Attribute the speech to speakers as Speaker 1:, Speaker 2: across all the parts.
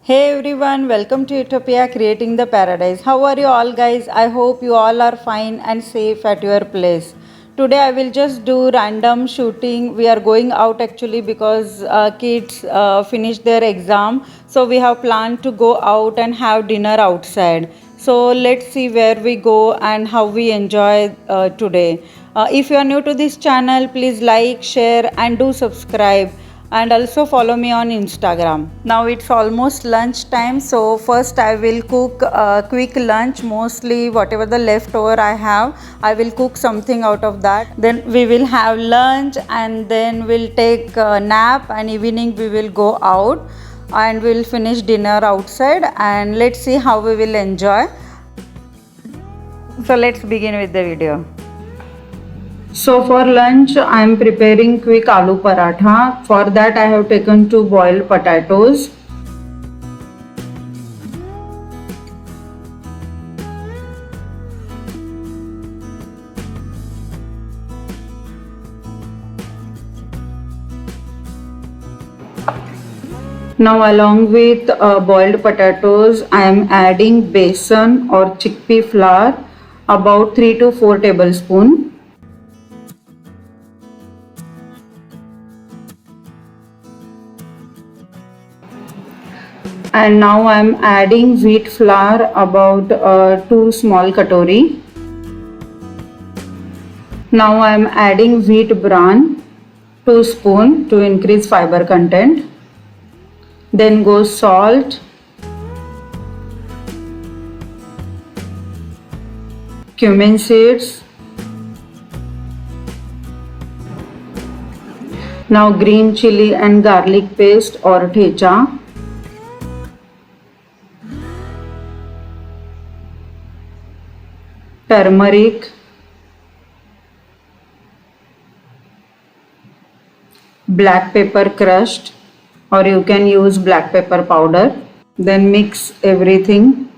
Speaker 1: Hey everyone, welcome to Utopia Creating the Paradise. How are you all, guys? I hope you all are fine and safe at your place. Today I will just do random shooting. We are going out actually because kids finished their exam. So we have planned to go out and have dinner outside. So let's see where we go and how we enjoy today. If you are new to this channel, please like, share, and do subscribe, and also follow me on Instagram. Now it's almost lunch time, so first I will cook a quick lunch. Mostly whatever the leftover I have, I will cook something out of that. Then we will have lunch and then we'll take a nap, and evening we will go out and we'll finish dinner outside, and let's see how we will enjoy. So let's begin with the video. So for lunch I am preparing quick aloo paratha. For that I have taken 2 boiled potatoes. Now along with boiled potatoes I am adding besan or chickpea flour, about 3 to 4 tablespoons. And now I am adding wheat flour, about 2 small katori. Now I am adding wheat bran, 2 spoon, to increase fiber content. Then goes salt, cumin seeds. Now green chili and garlic paste or thecha. Turmeric, black pepper crushed, or you can use black pepper powder. Then mix everything.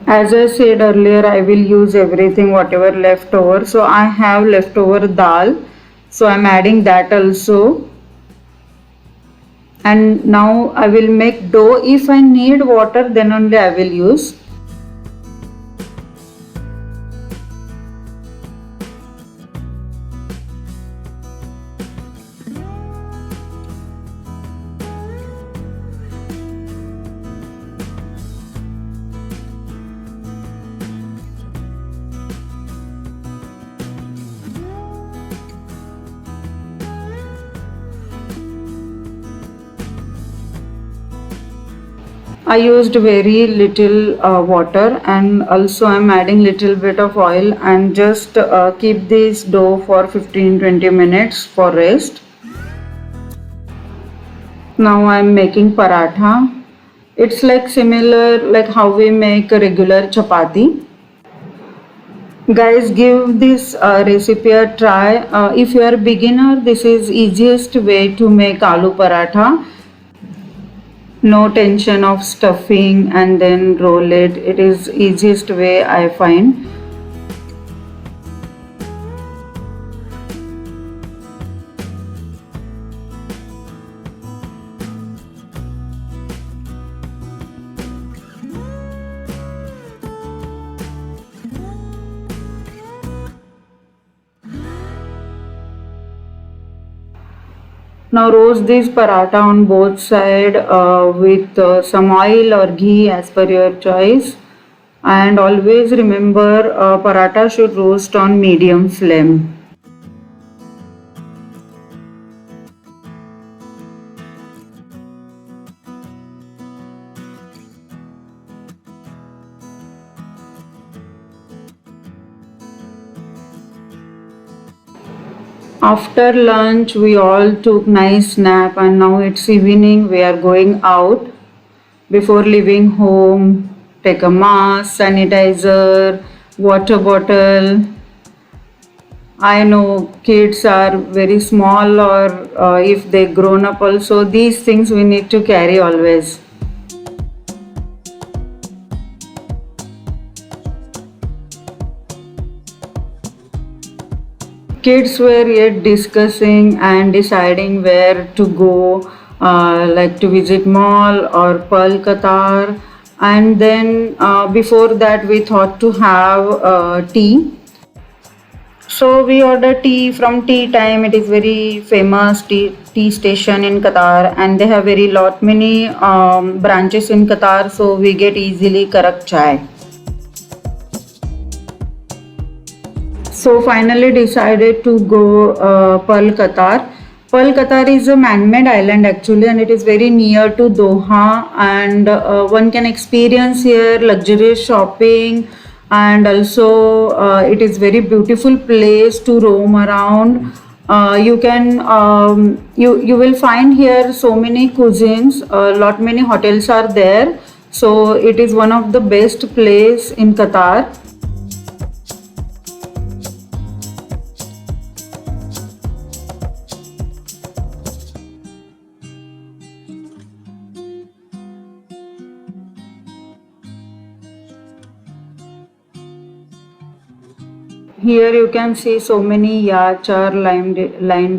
Speaker 1: As I said earlier, I will use everything whatever left over. So I have leftover dal, so I am adding that also. And now I will make dough. If I need water, then only I will use. I used very little water, and also I am adding little bit of oil, and just keep this dough for 15-20 minutes for rest. Now I am making paratha. It's like similar like how we make a regular chapati. Guys, give this recipe a try. If you are a beginner, this is easiest way to make aloo paratha. No tension of stuffing and then roll it. It is easiest way I find. Now roast this paratha on both sides with some oil or ghee as per your choice. And always remember, paratha should roast on medium flame. After lunch, we all took nice nap, and now it's evening. We are going out. Before leaving home, take a mask, sanitizer, water bottle, I know kids are very small, or if they grown up also, these things we need to carry always. Kids were yet discussing and deciding where to go, like to visit mall or Pearl Qatar. And then before that, we thought to have tea. So we order tea from Tea Time. It is very famous tea station in Qatar, and they have very lot many branches in Qatar. So we get easily Karak chai. So finally decided to go Pearl Qatar. Pearl Qatar is a man-made island actually, and it is very near to Doha, and one can experience here luxurious shopping, and also it is very beautiful place to roam around. You will find here so many cuisines. A lot many hotels are there. So it is one of the best place in Qatar. Here you can see so many yachts are lined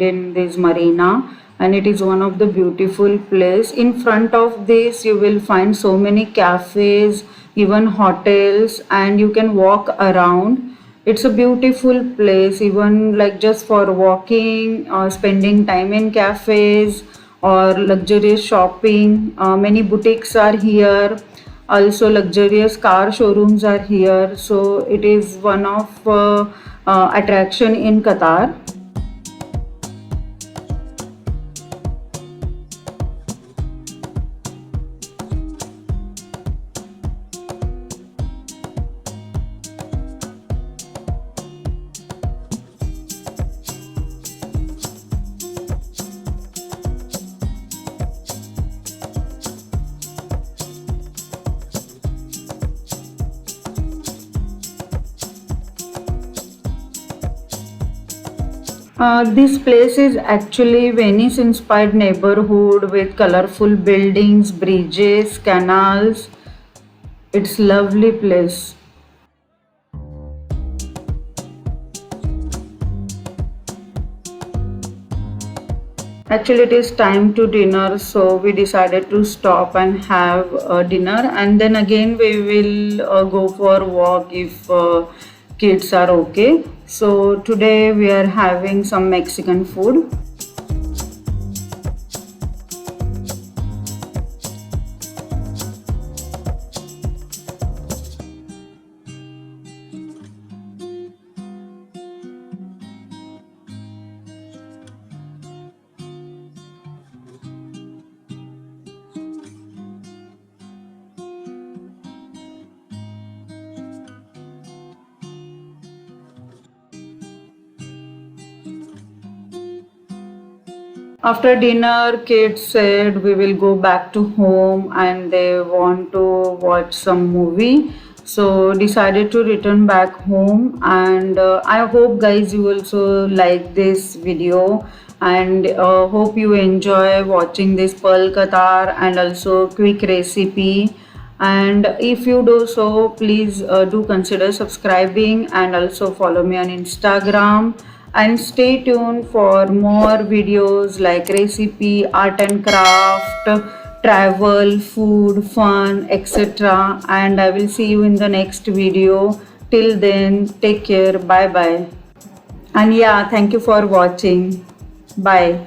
Speaker 1: in this marina, and it is one of the beautiful place. In front of this you will find so many cafes, even hotels, and you can walk around. It's a beautiful place, even like just for walking or spending time in cafes or luxurious shopping. Many boutiques are here. Also, luxurious car showrooms are here. So it is one of attraction in Qatar. This place is actually Venice inspired neighborhood with colorful buildings, bridges, canals. It's lovely place. Actually, it is time to dinner, so we decided to stop and have dinner, and then again we will go for walk if kids are okay. So today we are having some Mexican food. After dinner, kids said we will go back to home and they want to watch some movie. So decided to return back home, and I hope guys you also like this video, and hope you enjoy watching this Pearl Qatar and also quick recipe. And if you do so, please do consider subscribing and also follow me on Instagram, and stay tuned for more videos like recipe, art and craft, travel, food, fun, etc. And I will see you in the next video. Till then, take care. Bye bye. And yeah, thank you for watching. Bye.